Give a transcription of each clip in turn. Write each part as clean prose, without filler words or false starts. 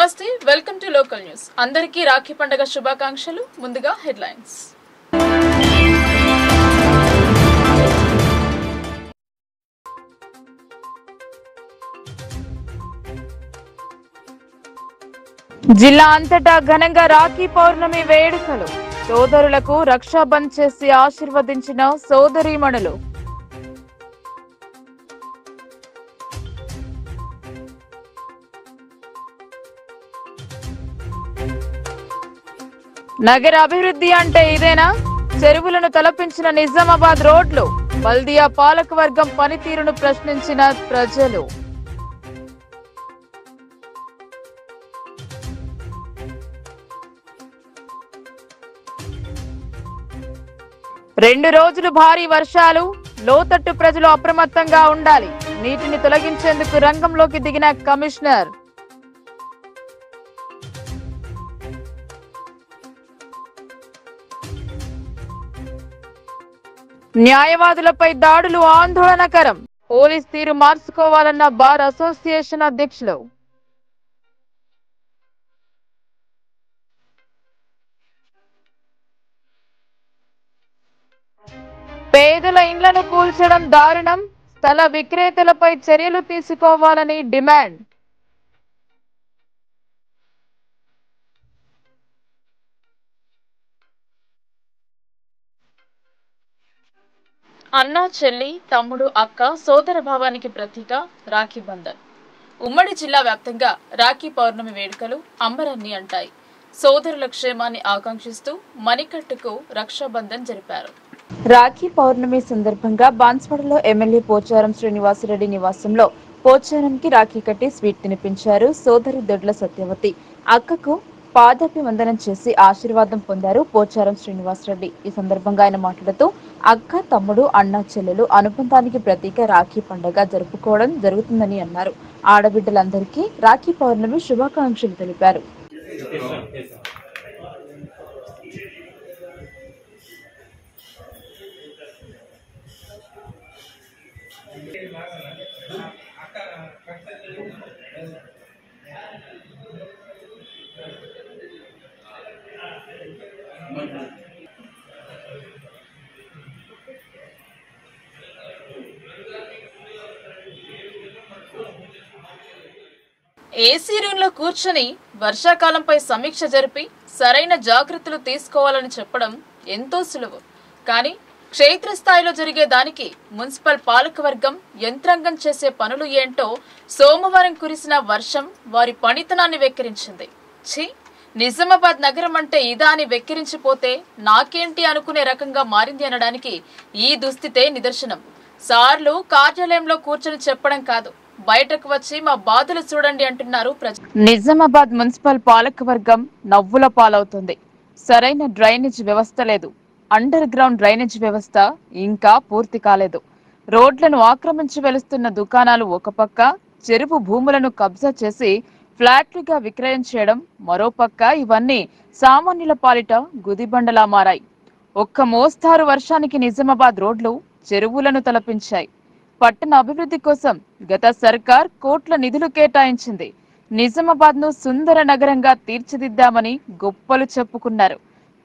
నమస్తే, welcome to local news. అందరికీ రాఖీ పండుగ శుభాకాంక్షలు. ముందుగా హెడ్లైన్స్. జిల్లా అంతటా ఘనంగా రాఖీ పౌర్ణమి వేడుకలు. సోదరులకు రక్షాబంధన్ చేసి ఆశీర్వదించిన సోదరీమణులు. నగర అభివృద్ధి అంటే ఇదేనా? చెరువులను తలపించిన నిజామాబాద్ రోడ్లు. బల్దియా పాలకవర్గం పనితీరును ప్రశ్నించిన ప్రజలు. రెండు రోజులు భారీ వర్షాలు. లోతట్టు ప్రజలు అప్రమత్తంగా ఉండాలి. నీటిని తొలగించేందుకు రంగంలోకి దిగిన కమిషనర్. న్యాయవాదులపై దాడులు ఆందోళనకరం. పోలీస్ తీరు మార్చుకోవాలన్న బార్ అసోసియేషన్ అధ్యక్షులు. పేదల ఇండ్లను కూల్చడం దారుణం. స్థల విక్రేతలపై చర్యలు తీసుకోవాలని డిమాండ్. అన్న, చెల్లి, తమ్ముడు, అక్క, సోదర భావానికి ప్రతీక రాఖీ బంధన్. ఉమ్మడి జిల్లా వ్యాప్తంగా రాఖీ పౌర్ణమి వేడుకలు అంబరాన్ని అంటాయి. సోదరుల క్షేమాన్ని ఆకాంక్షిస్తూ మణికట్టుకు రక్షాబంధన్ జరిపారు. రాఖీ పౌర్ణమి సందర్భంగా బాన్స్వాడలో ఎమ్మెల్యే పోచారం శ్రీనివాసరెడ్డి నివాసంలో పోచారంకి రాఖీ కట్టి స్వీట్ తినిపించారు సోదరి దొడ్ల సత్యవతి. అక్కకు పాదాభివందనం చేసి ఆశీర్వాదం పొందారు పోచారం శ్రీనివాసరెడ్డి. ఈ సందర్భంగా ఆయన మాట్లాడుతూ అక్క, తమ్ముడు, అన్న, చెల్లెలు అనుబంధానికి ప్రతీక రాఖీ పండుగ జరుపుకోవడం జరుగుతుందని అన్నారు. ఆడబిడ్డలందరికీ రాఖీ పౌర్ణమి శుభాకాంక్షలు తెలిపారు. ఏసీ రూమ్ లో కూర్చొని వర్షాకాలంపై సమీక్ష జరిపి సరైన జాగ్రత్తలు తీసుకోవాలని చెప్పడం ఎంతో సులువు. కానీ క్షేత్రస్థాయిలో జరిగే దానికి మున్సిపల్ పాలకవర్గం యంత్రాంగం చేసే పనులు ఏంటో సోమవారం కురిసిన వర్షం వారి పనితనాన్ని వెక్కిరించింది. ఛీ, నిజామాబాద్ నగరం అంటే ఇదా అని వెక్కిరించిపోతే నాకేంటి అనుకునే రకంగా మారింది అనడానికి ఈ దుస్థితే నిదర్శనం. సార్లు కార్యాలయంలో కూర్చొని చెప్పడం కాదు, బయటకు వచ్చి మా బాధలు చూడండి అంటున్నారు ప్రజలు. నిజామాబాద్ మున్సిపల్ పాలకవర్గం నవ్వుల పాలవుతుంది. సరైన డ్రైనేజ్ వ్యవస్థ లేదు. అండర్ గ్రౌండ్ డ్రైనేజ్ వ్యవస్థ ఇంకా పూర్తి కాలేదు. రోడ్లను ఆక్రమించి వెలుస్తున్న దుకాణాలు ఒక పక్క, చెరువు భూములను కబ్జా చేసి ఫ్లాట్లుగా విక్రయం చేయడం మరోపక్క, ఇవన్నీ సామాన్యుల పాలిట గుదిబండలా మారాయి. ఒక్క మోస్తారు వర్షానికి నిజామాబాద్ రోడ్లు చెరువులను తలపించాయి. పట్టణ అభివృద్ధి కోసం గత సర్కార్ కోట్ల నిధులు కేటాయించింది. నిజామాబాద్ ను సుందర నగరంగా తీర్చిదిద్దామని గొప్పలు చెప్పుకున్నారు.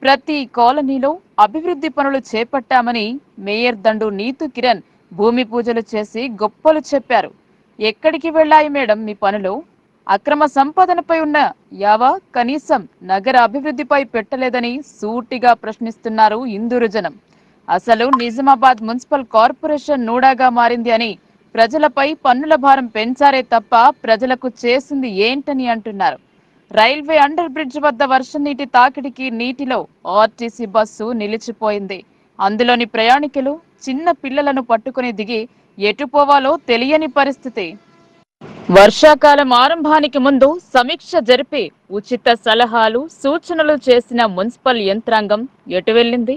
ప్రతి కాలనీలో అభివృద్ధి పనులు చేపట్టామని మేయర్ దండు నీతు కిరణ్ భూమి పూజలు చేసి గొప్పలు చెప్పారు. ఎక్కడికి వెళ్లాయి మేడం మీ పనులు? అక్రమ సంపాదనపై ఉన్న యావా కనీసం నగర అభివృద్ధిపై పెట్టలేదని సూటిగా ప్రశ్నిస్తున్నారు ఇందూరు జనం. అసలు నిజామాబాద్ మున్సిపల్ కార్పొరేషన్ నూడాగా మారింది అని ప్రజలపై పన్నుల భారం పెంచారే తప్ప ప్రజలకు చేసింది ఏంటని అంటున్నారు. రైల్వే అండర్ బ్రిడ్జ్ వద్ద వర్షం నీటి తాకిడికి నీటిలో ఆర్టీసీ బస్సు నిలిచిపోయింది. అందులోని ప్రయాణికులు చిన్న పిల్లలను పట్టుకుని దిగి ఎటు పోవాలో తెలియని పరిస్థితి. వర్షాకాలం ఆరంభానికి ముందు సమీక్ష జరిపి ఉచిత సలహాలు, సూచనలు చేసిన మున్సిపల్ యంత్రాంగం ఎటు వెళ్ళింది?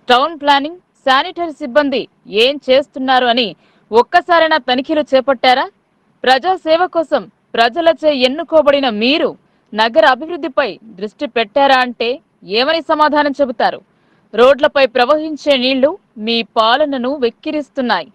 టౌన్ ప్లానింగ్, శానిటరీ సిబ్బంది ఏం చేస్తున్నారు అని ఒక్కసారైనా తనిఖీలు చేపట్టారా? ప్రజాసేవ కోసం ప్రజలచే ఎన్నుకోబడిన మీరు నగర అభివృద్ధిపై దృష్టి పెట్టారా అంటే ఏమని సమాధానం చెబుతారు? రోడ్లపై ప్రవహించే నీళ్లు మీ పాలనను వెక్కిరిస్తున్నాయి.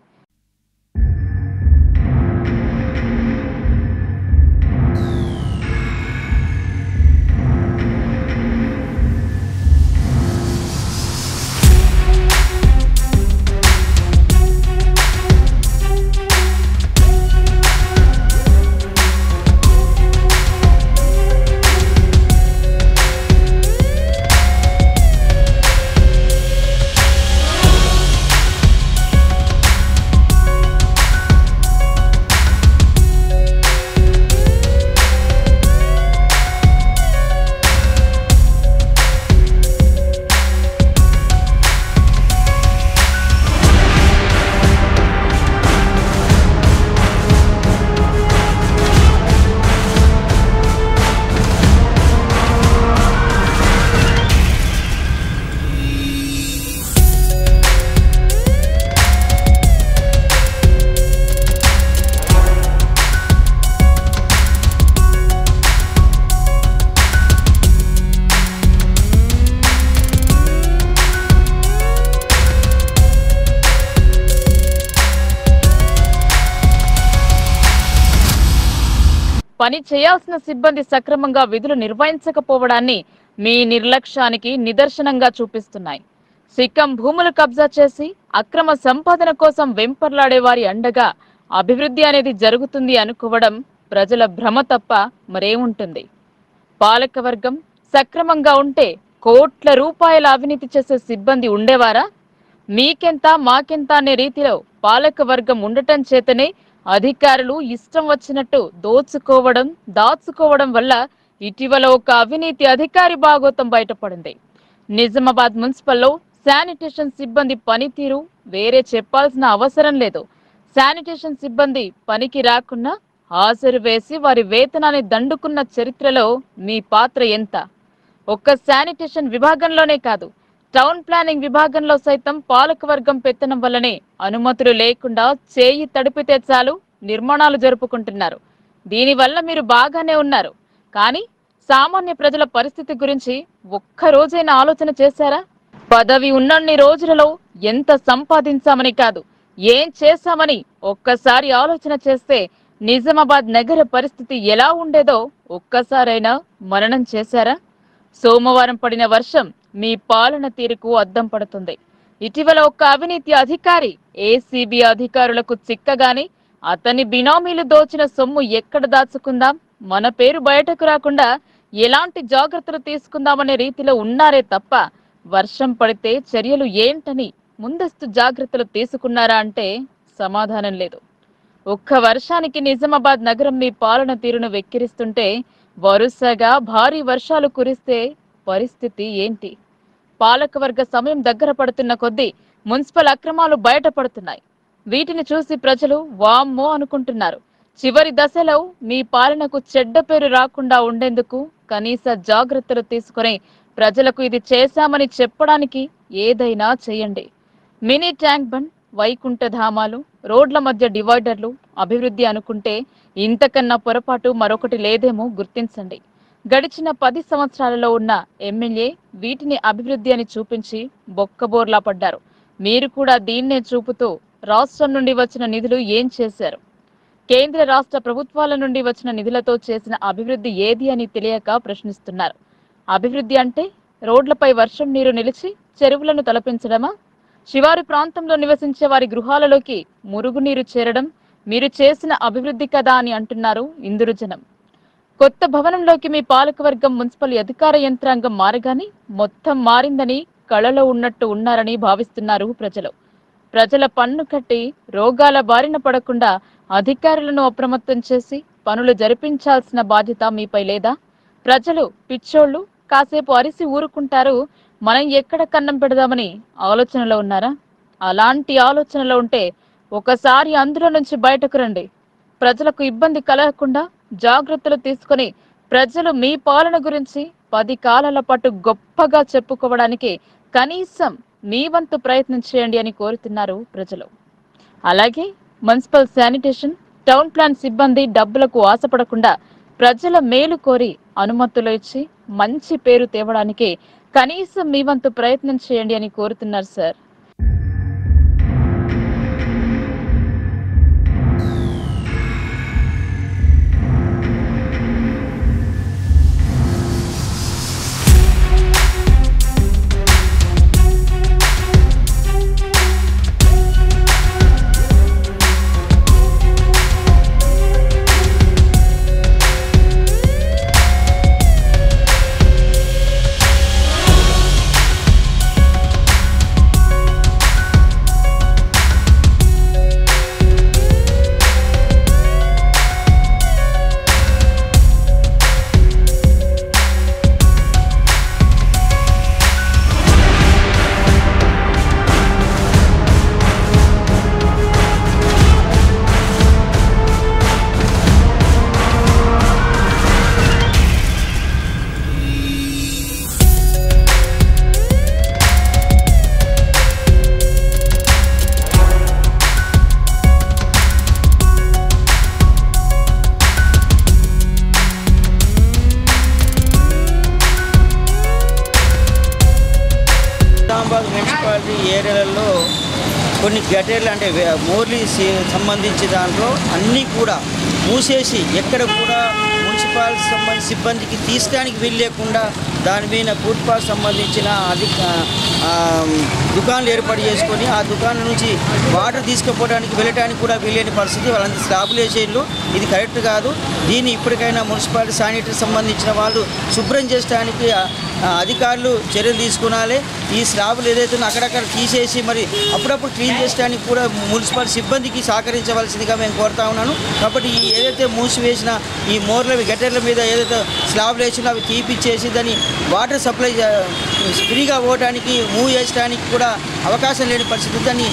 పని చేయాల్సిన సిబ్బంది సక్రమంగా విధులు నిర్వహించకపోవడాన్ని మీ నిర్లక్ష్యానికి నిదర్శనంగా చూపిస్తున్నాయి. సిక్కం భూములు కబ్జా చేసి అక్రమ సంపాదన కోసం వెంపర్లాడే వారి అండగా అభివృద్ధి అనేది జరుగుతుంది అనుకోవడం ప్రజల భ్రమ తప్ప మరేముంటుంది. పాలకవర్గం సక్రమంగా ఉంటే కోట్ల రూపాయల అవినీతి చేసే సిబ్బంది ఉండేవారా? మీకెంత మాకెంత అనే రీతిలో పాలకవర్గం ఉండటం చేతనే అధికారులు ఇష్టం వచ్చినట్టు దోచుకోవడం దాచుకోవడం వల్ల ఇటీవల ఒక అవినీతి అధికారి భాగోతం బయటపడింది. నిజామాబాద్ మున్సిపల్లో శానిటేషన్ సిబ్బంది పనితీరు వేరే చెప్పాల్సిన అవసరం లేదు. శానిటేషన్ సిబ్బంది పనికి రాకున్నా హాజరు వేసి వారి వేతనాన్ని దండుకున్న చరిత్రలో మీ పాత్ర ఎంత? ఒక్క శానిటేషన్ విభాగంలోనే కాదు, టౌన్ ప్లానింగ్ విభాగంలో సైతం పాలకవర్గం పెత్తనం వల్లనే అనుమతులు లేకుండా చేయి తడిపితే చాలు నిర్మాణాలు జరుపుకుంటున్నారు. దీనివల్ల మీరు బాగానే ఉన్నారు, కానీ సామాన్య ప్రజల పరిస్థితి గురించి ఒక్కరోజైనా ఆలోచన చేశారా? పదవి ఉన్నన్ని రోజులలో ఎంత సంపాదించామని కాదు, ఏం చేశామని ఒక్కసారి ఆలోచన చేస్తే నిజామాబాద్ నగర పరిస్థితి ఎలా ఉండేదో ఒక్కసారైనా మననం చేశారా? సోమవారం పడిన వర్షం మీ పాలన తీరుకు అద్దం పడుతుంది. ఇటీవల ఒక అవినీతి అధికారి ఏసీబీ అధికారులకు చిక్కగానే అతని బినామీలు దోచిన సొమ్ము ఎక్కడ దాచుకుందాం, మన పేరు బయటకు రాకుండా ఎలాంటి జాగ్రత్తలు తీసుకుందామనే రీతిలో ఉన్నారే తప్ప వర్షం పడితే చర్యలు ఏంటని ముందస్తు జాగ్రత్తలు తీసుకున్నారా అంటే సమాధానం లేదు. ఒక్క వర్షానికి నిజామాబాద్ నగరం మీ పాలన తీరును వెక్కిరిస్తుంటే వరుసగా భారీ వర్షాలు కురిస్తే పరిస్థితి ఏంటి? పాలకవర్గ సమయం దగ్గర పడుతున్న కొద్దీ మున్సిపల్ అక్రమాలు బయటపడుతున్నాయి. వీటిని చూసి ప్రజలు వామ్మో అనుకుంటున్నారు. చివరి దశలో మీ పాలనకు చెడ్డ పేరు రాకుండా ఉండేందుకు కనీస జాగ్రత్తలు తీసుకుని ప్రజలకు ఇది చేశామని చెప్పడానికి ఏదైనా చేయండి. మినీ ట్యాంక్ బండ్, వైకుంఠ ధామాలు, రోడ్ల మధ్య డివైడర్లు అభివృద్ధి అనుకుంటే ఇంతకన్నా పొరపాటు మరొకటి లేదేమో గుర్తించండి. గడిచిన 10 సంవత్సరాలలో ఉన్న ఎమ్మెల్యే వీటిని అభివృద్ధి అని చూపించి బొక్కబోర్లా పడ్డారు. మీరు కూడా దీన్నే చూపుతూ రాష్ట్రం నుండి వచ్చిన నిధులు ఏం చేశారు? కేంద్ర రాష్ట్ర ప్రభుత్వాల నుండి వచ్చిన నిధులతో చేసిన అభివృద్ధి ఏది అని తెలియక ప్రశ్నిస్తున్నారు. అభివృద్ధి అంటే రోడ్లపై వర్షం నీరు నిలిచి చెరువులను తలపించడమా? శివారు ప్రాంతంలో నివసించే వారి గృహాలలోకి మురుగునీరు చేరడం మీరు చేసిన అభివృద్ధి కదా అని అంటున్నారు ఇందురు జనం. కొత్త భవనంలోకి మీ పాలకవర్గం మున్సిపల్ అధికార యంత్రాంగం మారగానే మొత్తం మారిందని కళలో ఉన్నట్టు ఉన్నారని భావిస్తున్నారు ప్రజలు. ప్రజల పన్ను కట్టి రోగాల బారిన పడకుండా అధికారులను అప్రమత్తం చేసి పనులు జరిపించాల్సిన బాధ్యత మీపై లేదా? ప్రజలు పిచ్చోళ్లు కాసేపు అరిసి ఊరుకుంటారు, మనం ఎక్కడ కన్నం పెడదామని ఆలోచనలో ఉన్నారా? అలాంటి ఆలోచనలో ఉంటే ఒకసారి అందులో నుంచి బయటకు రండి. ప్రజలకు ఇబ్బంది కలగకుండా జాగ్రత్తలు తీసుకుని ప్రజలు మీ పాలన గురించి 10 కాలాల పాటు గొప్పగా చెప్పుకోవడానికి కనీసం మీ వంతు ప్రయత్నం చేయండి అని కోరుతున్నారు ప్రజలు. అలాగే మున్సిపల్ శానిటేషన్, టౌన్ ప్లాన్ సిబ్బంది డబ్బులకు ఆశపడకుండా ప్రజల మేలు కోరి అనుమతులు ఇచ్చి మంచి పేరు తేవడానికి కనీసం మీ వంతు ప్రయత్నం చేయండి అని కోరుతున్నారు సార్. మున్సిపాలిటీ ఏరియాలలో కొన్ని గటర్లు అంటే మోర్లీ సంబంధించి దాంట్లో అన్నీ కూడా మూసేసి ఎక్కడ కూడా మున్సిపల్ సిబ్బందికి తీసడానికి వీలు లేకుండా దాని మీద ఫుట్పాత్ సంబంధించిన దుకాణాలు ఏర్పాటు చేసుకొని ఆ దుకాణం నుంచి వాటర్ తీసుకుపోవడానికి వెళ్ళడానికి కూడా వీలేని పరిస్థితి. వాళ్ళంతా స్లాబులు వేసేళ్ళు. ఇది కరెక్ట్ కాదు. దీన్ని ఇప్పటికైనా మున్సిపాలిటీ శానిటరీ సంబంధించిన వాళ్ళు శుభ్రం చేయడానికి అధికారులు చర్యలు తీసుకునాలి. ఈ స్లాబులు ఏదైతే అక్కడక్కడ తీసేసి మరి అప్పుడప్పుడు క్లీన్ చేయడానికి కూడా మున్సిపల్ సిబ్బందికి సహకరించవలసిందిగా మేము కోరుతా ఉన్నాను. కాబట్టి ఏదైతే మూసివేసిన ఈ మోర్ల గట్టర్ల మీద ఏదైతే స్లాబులు వేసినా అవి తీపిచ్చేసి దాన్ని వాటర్ సప్లై ఫ్రీగా పోవడానికి మూవ్ చేయడానికి కూడా అవకాశం లేని పరిస్థితి. దాన్ని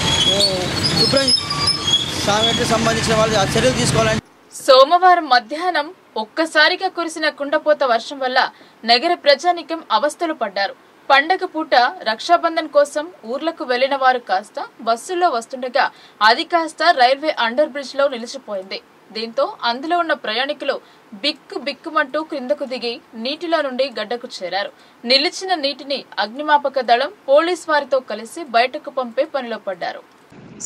శుభ్రం సంబంధించిన వాళ్ళు చర్యలు తీసుకోవాలని. సోమవారం మధ్యాహ్నం ఒక్కసారిగా కురిసిన కుండపోత వర్షం వల్ల నగర ప్రజానికం అవస్థలు పడ్డారు. పండగ పూట రక్షాబంధన్ కోసం ఊర్లకు వెళ్లిన వారు కాస్త బస్సుల్లో వస్తుండగా అది కాస్త రైల్వే అండర్ బ్రిడ్జ్ లో నిలిచిపోయింది. దీంతో అందులో ఉన్న ప్రయాణికులు బిక్కుమంటూ క్రిందకు దిగి నీటిలో నుండి గడ్డకు చేరారు. నిలిచిన నీటిని అగ్నిమాపక దళం పోలీస్ వారితో కలిసి బయటకు పంపే పనిలో పడ్డారు.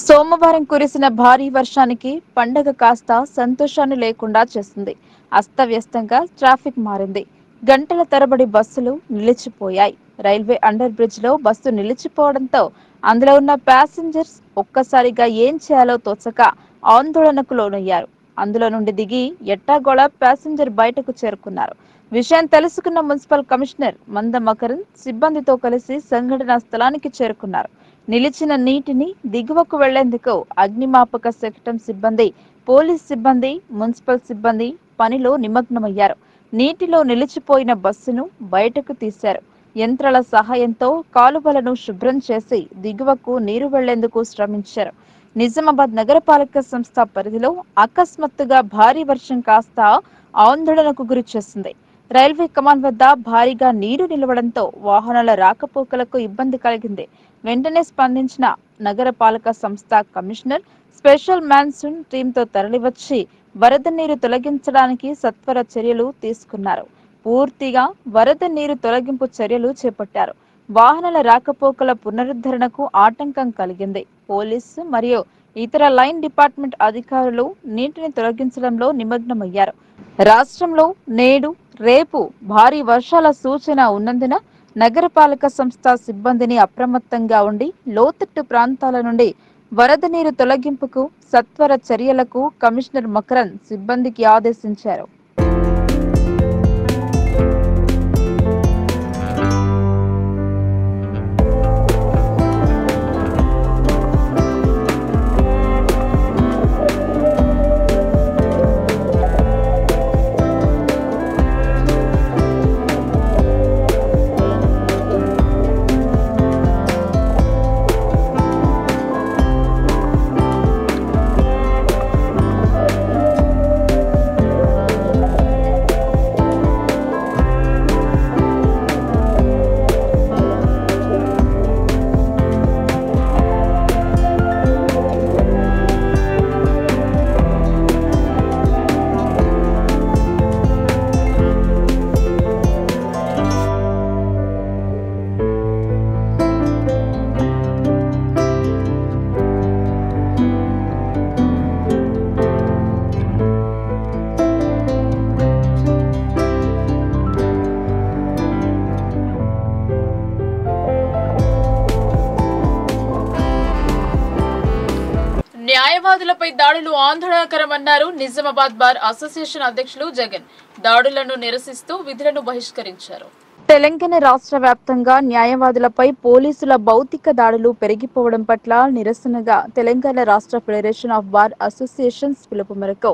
సోమవారం కురిసిన భారీ వర్షానికి పండగ కాస్త సంతోషాన్ని లేకుండా చేసింది. అస్తవ్యస్తంగా ట్రాఫిక్ మారింది. గంటల తరబడి బస్సులు నిలిచిపోయాయి. రైల్వే అండర్ బ్రిడ్జ్ లో బస్సు నిలిచిపోవడంతో అందులో ఉన్న ప్యాసింజర్స్ ఒక్కసారిగా ఏం చేయాలో తోచక ఆందోళనకు లోనయ్యారు. అందులో నుండి దిగి ఎట్టాగోళ ప్యాసింజర్ బయటకు చేరుకున్నారు. విషయం తెలుసుకున్న మున్సిపల్ కమిషనర్ మంద మకరన్ సిబ్బందితో కలిసి సంఘటనా స్థలానికి చేరుకున్నారు. నిలిచిన నీటిని దిగువకు వెళ్లేందుకు అగ్నిమాపక శకటం సిబ్బంది, పోలీస్ సిబ్బంది, మున్సిపల్ సిబ్బంది పనిలో నిమగ్నమయ్యారు. నీటిలో నిలిచిపోయిన బస్సును బయటకు తీశారు. యంత్రాల సహాయంతో కాలువలను శుభ్రం చేసి దిగువకు నీరు వెళ్లేందుకు శ్రమించారు. నిజామాబాద్ నగరపాలక సంస్థ పరిధిలో అకస్మాత్తుగా భారీ వర్షం కాస్త ఆందోళనకు గురి చేసింది. రైల్వే కమాన్ వద్ద భారీగా నీరు నిలవడంతో వాహనాల రాకపోకలకు ఇబ్బంది కలిగింది. వెంటనే స్పందించిన నగరపాలక సంస్థ కమిషనర్ స్పెషల్ మాన్సూన్ టీంతో తరలివచ్చి వరద నీరు తొలగించడానికి సత్వర చర్యలు తీసుకున్నారు. పూర్తిగా వరద నీరు తొలగింపు చర్యలు చేపట్టారు. వాహనాల రాకపోకల పునరుద్ధరణకు ఆటంకం కలిగింది. పోలీసు మరియు ఇతర లైన్ డిపార్ట్మెంట్ అధికారులు నీటిని తొలగించడంలో నిమగ్నమయ్యారు. రాష్ట్రంలో నేడు, రేపు భారీ వర్షాల సూచన ఉన్నందున నగరపాలక సంస్థ సిబ్బందిని అప్రమత్తంగా ఉండి లోతట్టు ప్రాంతాల నుండి వరద నీరు తొలగింపుకు సత్వర చర్యలకు కమిషనర్ మకరన్ సిబ్బందికి ఆదేశించారు. న్యాయవాదులపై దాడులు ఆందోళనకరమన్నారు నిజామాబాద్ బార్ అసోసియేషన్ అధ్యక్షులు జగన్. దాడులను నిరసిస్తూ విధులను బహిష్కరించారు. తెలంగాణ రాష్ట్ర వ్యాప్తంగా న్యాయవాదులపై పోలీసుల భౌతిక దాడులు పెరిగిపోవడం పట్ల నిరసనగా తెలంగాణ రాష్ట్ర ఫెడరేషన్ ఆఫ్ బార్ అసోసియేషన్స్ పిలుపు మేరకు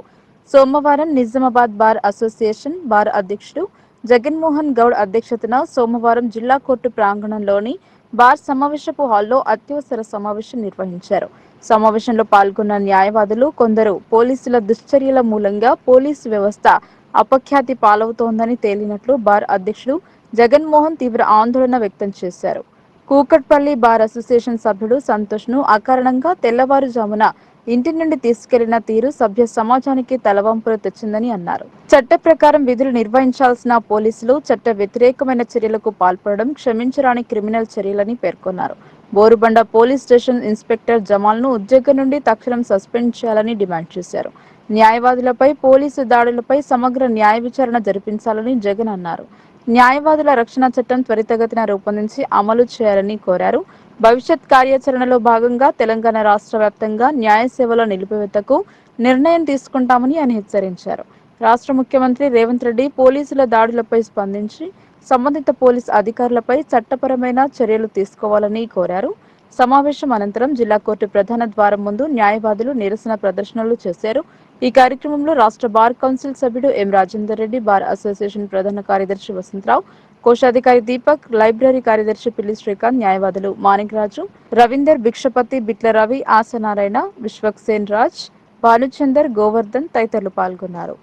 సోమవారం నిజామాబాద్ బార్ అసోసియేషన్ బార్ అధ్యక్షుడు జగన్మోహన్ గౌడ్ అధ్యక్షతన సోమవారం జిల్లా కోర్టు ప్రాంగణంలోని బార్ సమావేశపు హాల్లో అత్యవసర సమావేశం నిర్వహించారు. సమావేశంలో పాల్గొన్న న్యాయవాదులు కొందరు పోలీసుల దుశ్చర్యల మూలంగా పోలీసు వ్యవస్థ అపఖ్యాతి పాలవుతోందని తేలినట్లు బార్ అధ్యక్షుడు జగన్మోహన్ తీవ్ర ఆందోళన వ్యక్తం చేశారు. కూకట్పల్లి బార్ అసోసియేషన్ సభ్యుడు సంతోష్ ను అకారణంగా తెల్లవారుజామున ఇంటి నుండి తీసుకెళ్లిన తీరు సభ్య సమాజానికి తలవంపులు తెచ్చిందని అన్నారు. చట్ట ప్రకారం విధులు నిర్వహించాల్సిన పోలీసులు చట్ట వ్యతిరేకమైన చర్యలకు పాల్పడడం క్షమించరాని క్రిమినల్ చర్యలని పేర్కొన్నారు. Borabanda police station inspector Jamal ను ఉద్యోగం నుండి తక్షణం సస్పెండ్ చేయాలని డిమాండ్ చేశారు. న్యాయవాదులపై పోలీసు దాడులపై సమగ్ర న్యాయ విచారణ జరిపించాలని జగన్ అన్నారు. న్యాయవాదుల రక్షణ చట్టం త్వరితగతిన రూపొందించి అమలు చేయాలని కోరారు. భవిష్యత్ కార్యాచరణలో భాగంగా తెలంగాణ రాష్ట్ర వ్యాప్తంగా న్యాయ సేవల నిలిపివేతకు నిర్ణయం తీసుకుంటామని ఆయన హెచ్చరించారు. రాష్ట్ర ముఖ్యమంత్రి రేవంత్ రెడ్డి పోలీసుల దాడులపై స్పందించి సంబంధిత పోలీసు అధికారులపై చట్టపరమైన చర్యలు తీసుకోవాలని కోరారు. సమావేశం అనంతరం జిల్లా కోర్టు ప్రధాన ద్వారం ముందు న్యాయవాదులు నిరసన ప్రదర్శనలు చేశారు. ఈ కార్యక్రమంలో రాష్ట్ర బార్ కౌన్సిల్ సభ్యుడు ఎం రాజేందర్ రెడ్డి, బార్ అసోసియేషన్ ప్రధాన కార్యదర్శి వసంతరావు, కోశాధికారి దీపక్, లైబ్రరీ కార్యదర్శి పిల్లి శ్రీకాంత్, న్యాయవాదులు మాణిక్రాజు, రవీందర్, భిక్షపతి, బిట్ల రవి, ఆసనారాయణ, విశ్వక్సేన్ రాజ్, భానుచందర్, గోవర్ధన్ తదితరులు పాల్గొన్నారు.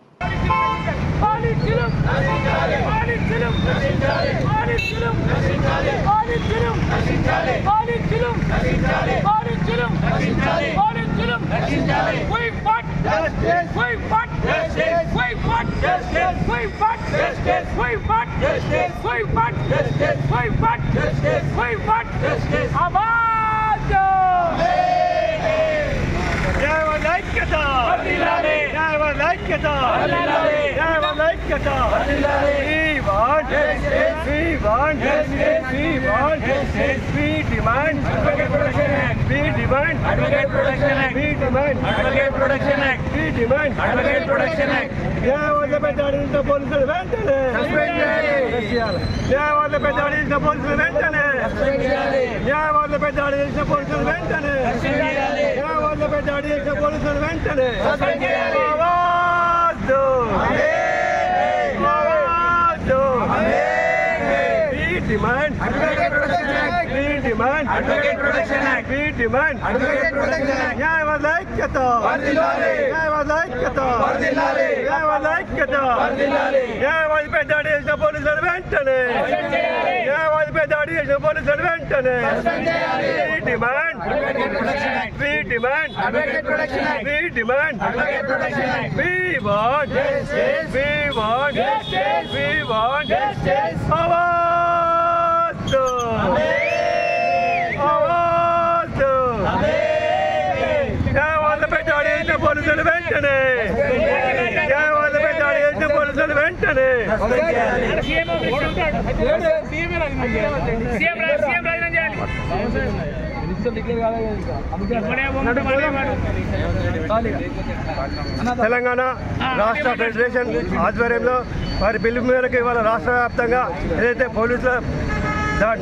తెలంగాణ రాష్ట్ర ఫెడరేషన్ ఆధ్వర్యంలో వారి పిలుపు మేరకు ఇవాళ రాష్ట్ర వ్యాప్తంగా ఏదైతే పోలీసుల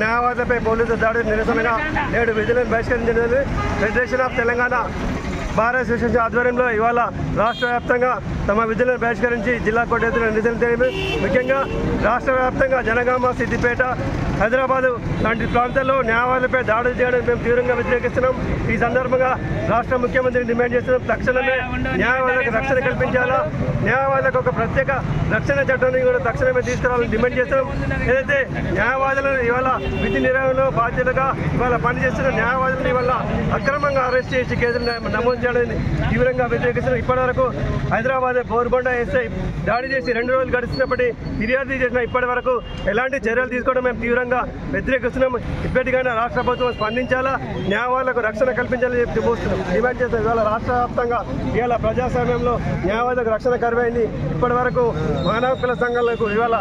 న్యాయవాదులపై పోలీసుల దాడి నిరసనగా నేడు విధులను బహిష్కరించినది. Federation of Telangana bar association ఆధ్వర్యంలో ఇవాళ రాష్ట్ర వ్యాప్తంగా తమ విధులను బహిష్కరించి జిల్లా కోర్టు ఎదుట నిరసన తెలియదు. ముఖ్యంగా రాష్ట్ర వ్యాప్తంగా జనగామ, సిద్దిపేట, హైదరాబాదు లాంటి ప్రాంతాల్లో న్యాయవాదులపై దాడులు చేయడం మేము తీవ్రంగా వ్యతిరేకిస్తున్నాం. ఈ సందర్భంగా రాష్ట్ర ముఖ్యమంత్రిని డిమాండ్ చేస్తున్నాం. తక్షణమే న్యాయవాదులకు రక్షణ కల్పించాలా, న్యాయవాదులకు ఒక ప్రత్యేక రక్షణ చట్టాన్ని కూడా తక్షణమే తీసుకురావాలని డిమాండ్ చేస్తున్నాం. ఏదైతే న్యాయవాదులను ఇవాళ విధి నిర్వహణలో బాధ్యతగా ఇవాళ పనిచేస్తున్న న్యాయవాదులను ఇవాళ అక్రమంగా అరెస్ట్ చేసి కేసులు నమోదు చేయడానికి తీవ్రంగా వ్యతిరేకిస్తున్నాం. ఇప్పటివరకు హైదరాబాద్ బోర్గొండ ఎస్ఐ దాడి చేసి 2 రోజులు గడిచినప్పటికీ ఫిర్యాదు చేసిన ఇప్పటి వరకు ఎలాంటి చర్యలు తీసుకోవడం మేము తీవ్రంగా వ్యతిరేకిస్తున్నాం. ఇప్పటికైనా రాష్ట్ర ప్రభుత్వం స్పందించాలా, న్యాయవాదులకు రక్షణ కల్పించాలని చెప్పి డిమాండ్ చేస్తాం. ఇవాళ రాష్ట్ర వ్యాప్తంగా ఇవాళ ప్రజాస్వామ్యంలో న్యాయవాదులకు రక్షణ కరువైంది. ఇప్పటి వరకు మానవ హక్కుల సంఘాలకు ఇవాళ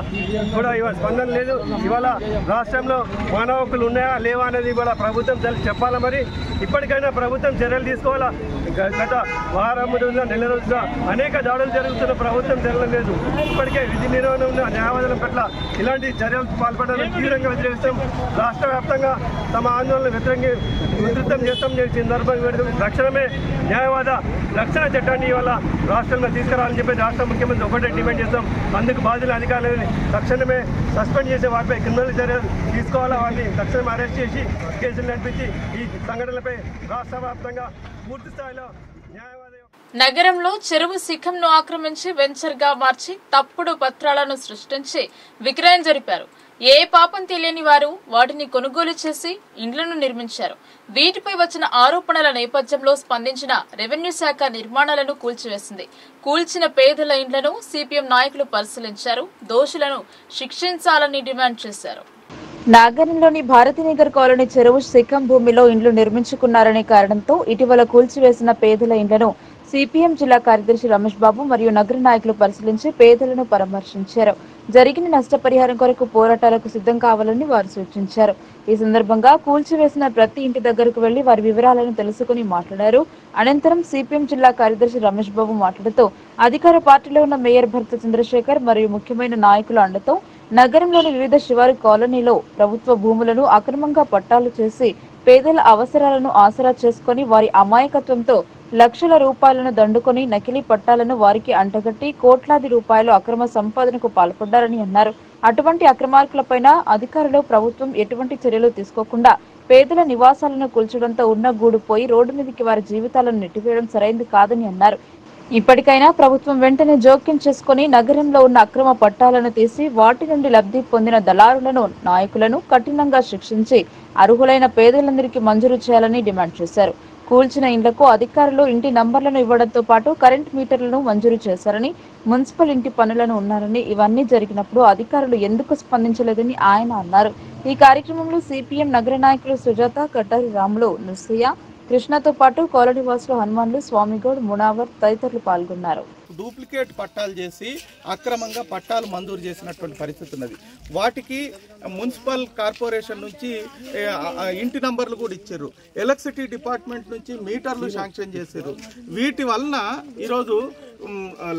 కూడా స్పందన లేదు. ఇవాళ రాష్ట్రంలో మానవ హక్కులు ఉన్నాయా లేవా అనేది ఇవాళ ప్రభుత్వం చెప్పాలా. మరి ఇప్పటికైనా ప్రభుత్వం చర్యలు తీసుకోవాలా. గత వారం రోజుల నెల రోజుల అనేక దాడులు జరుగుతున్న ప్రభుత్వం జరగలేదు. ఇప్పటికే విధి నిర్వహణ ఉన్న న్యాయవాదుల పట్ల ఇలాంటి చర్యలు పాల్పడాలని తీవ్రంగా వ్యతిరేకిస్తాం. రాష్ట్ర వ్యాప్తంగా తమ ఆందోళన ఉధృతం చేస్తాం. సందర్భంగా తక్షణమే న్యాయవాద రక్షణ చట్టాన్ని ఇవాళ రాష్ట్రంలో తీసుకురావాలని చెప్పి రాష్ట్ర ముఖ్యమంత్రి ఒకటే డిమాండ్ చేస్తాం. అందుకు బాధ్యుల అధికారులను తక్షణమే సస్పెండ్ చేసే వారిపై క్రిమినల్ చర్యలు తీసుకోవాలా. వారిని తక్షణమే అరెస్ట్ చేసి కేసులు నడిపించి ఈ సంఘటనలపై రాష్ట్ర వ్యాప్తంగా పూర్తి స్థాయిలో నగరంలో చెరువు శిఖంను ఆక్రమించి వెంచర్ గా మార్చి తప్పుడు పత్రాలను సృష్టించి విక్రయం జరిపారు. ఏ పాపం తెలియని వారు వాటిని కొనుగోలు చేసి ఇండ్లను నిర్మించారు. వీటిపై వచ్చిన ఆరోపణల నేపథ్యంలో స్పందించిన రెవెన్యూ శాఖ నిర్మాణాలను కూల్చివేసింది. కూల్చిన పేదల ఇండ్లను సిపిఎం నాయకులు పరిశీలించారు. దోషులను శిక్షించాలని డిమాండ్ చేశారు. నాగరంలోని భారతీనగర్ కాలనీ చెరువు శిఖం భూమిలో ఇండ్లు నిర్మించుకున్నారనే కారణంతో ఇటీవల కూల్చివేసిన పేదల ఇండ్లను సిపిఎం జిల్లా కార్యదర్శి రమేష్ బాబు మరియు నగర నాయకులు పరిశీలించి పేదలను పరామర్శించారు. జరిగిన నష్టపరిహారం కొరకు పోరాటాలకు సిద్ధం కావాలని వారు సూచించారు. ఈ సందర్భంగా కూల్చివేసిన ప్రతి ఇంటి దగ్గరకు వెళ్లి వారి వివరాలను తెలుసుకుని మాట్లాడారు. అనంతరం సిపిఎం జిల్లా కార్యదర్శి రమేష్ బాబు మాట్లాడుతూ అధికార పార్టీలో ఉన్న మేయర్ భర్త చంద్రశేఖర్ మరియు ముఖ్యమైన నాయకుల అండతో నగరంలోని వివిధ శివారు కాలనీలో ప్రభుత్వ భూములను అక్రమంగా పట్టాలు చేసి పేదల అవసరాలను ఆసరా చేసుకుని వారి అమాయకత్వంతో లక్షల రూపాయలను దండుకొని నకిలీ పట్టాలను వారికి అంటగట్టి కోట్లాది రూపాయలు అక్రమ సంపాదనకు పాల్పడ్డారని అన్నారు. అటువంటి అక్రమార్కులపైన అధికారులు ప్రభుత్వం ఎటువంటి చర్యలు తీసుకోకుండా పేదల నివాసాలను కూల్చడంతో ఉన్న గూడు పోయి రోడ్డు మీదకి వారి జీవితాలను నెట్టివేయడం సరైంది కాదని అన్నారు. ఇప్పటికైనా ప్రభుత్వం వెంటనే జోక్యం చేసుకుని నగరంలో ఉన్న అక్రమ పట్టాలను తీసి వాటి నుండి లబ్ధి పొందిన దళారులను నాయకులను కఠినంగా శిక్షించి అర్హులైన పేదలందరికీ మంజూరు చేయాలని డిమాండ్ చేశారు. కూల్చిన ఇండ్లకు అధికారులు ఇంటి నంబర్లను ఇవ్వడంతో పాటు కరెంట్ మీటర్లను మంజూరు చేశారని, మున్సిపల్ ఇంటి పనులను ఉన్నారని, ఇవన్నీ జరిగినప్పుడు అధికారులు ఎందుకు స్పందించలేదని ఆయన అన్నారు. ఈ కార్యక్రమంలో సిపిఎం నగర నాయకులు సుజాత, కట్టారి రాములు, నర్సయ్య, కృష్ణతో పాటు కాలనీ వాసులు హనుమాన్లు, స్వామిగౌడ్, మునావర్ తదితరులు పాల్గొన్నారు. డూప్లికేట్ పట్టాలు చేసి అక్రమంగా పట్టాలు మంజూరు చేసినటువంటి పరిస్థితి ఉన్నది. వాటికి మున్సిపల్ కార్పొరేషన్ నుంచి ఇంటి నంబర్లు కూడా ఇచ్చారు. ఎలక్ట్రిసిటీ డిపార్ట్మెంట్ నుంచి మీటర్లు శాంక్షన్ చేశారు. వీటి వలన ఈరోజు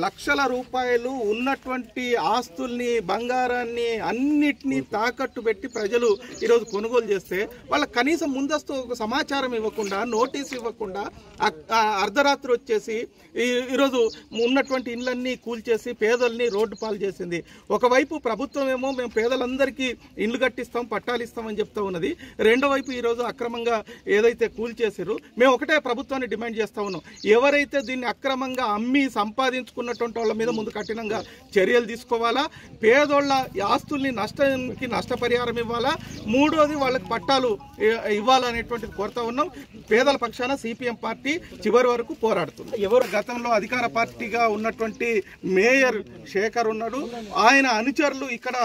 లక్షల రూపాయలు ఉన్నటువంటి ఆస్తుల్ని, బంగారాన్ని అన్నిటినీ తాకట్టు పెట్టి ప్రజలు ఈరోజు కొనుగోలు చేస్తే వాళ్ళ కనీసం ముందస్తు ఒక సమాచారం ఇవ్వకుండా, నోటీస్ ఇవ్వకుండా అర్ధరాత్రి వచ్చేసి ఈరోజు ఉన్నటువంటి ఇళ్ళన్నీ కూల్చేసి పేదల్ని రోడ్డు పాలు చేసింది. ఒకవైపు ప్రభుత్వం ఏమో మేము పేదలందరికీ ఇండ్లు కట్టిస్తాం, పట్టాలు ఇస్తామని చెప్తా ఉన్నది. రెండో వైపు ఈరోజు అక్రమంగా ఏదైతే కూల్చేసారో మేము ఒకటే ప్రభుత్వాన్ని డిమాండ్ చేస్తా ఉన్నాం. ఎవరైతే దీన్ని అక్రమంగా అమ్మి సంపాదించుకున్నటువంటి వాళ్ళ మీద ముందు కఠినంగా చర్యలు తీసుకోవాలా, పేదోళ్ళ ఆస్తుల్ని నష్టపరిహారం ఇవ్వాలా, మూడోది వాళ్ళకి పట్టాలు ఇవ్వాలనేటువంటిది కోరుతా ఉన్నాం. పేదల పక్షాన సిపిఎం పార్టీ చివరి వరకు పోరాడుతుంది. ఎవరు గతంలో అధికార పార్టీగా ఉన్నటువంటి మేయర్ శేఖర్ ఉన్నాడు, ఆయన అనుచరులు ఇక్కడ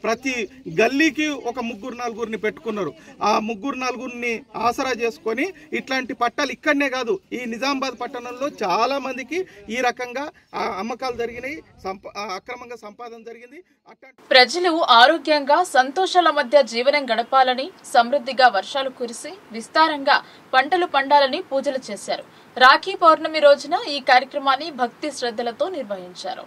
ప్రతి గల్లీకి ఒక 3-4 పెట్టుకున్నారు. ఆ 3-4 ఆసరా చేసుకొని ఇట్లాంటి పట్టాలు ఇక్కడనే కాదు, ఈ నిజామాబాద్ పట్టణంలో చాలా మందికి ఈ రకంగా అమ్మకాలు జరిగినాయి, అక్రమంగా సంపాదన జరిగింది. ప్రజలు ఆరోగ్యంగా సంతోషాల మధ్య జీవనం గడపాలని, సమృద్ధిగా వర్షాలు కురిసి విస్తారంగా పంటలు పండాలని పూజలు చేశారు. రాఖీ పౌర్ణమి రోజున ఈ కార్యక్రమాన్ని భక్తి శ్రద్ధలతో నిర్వహించారు.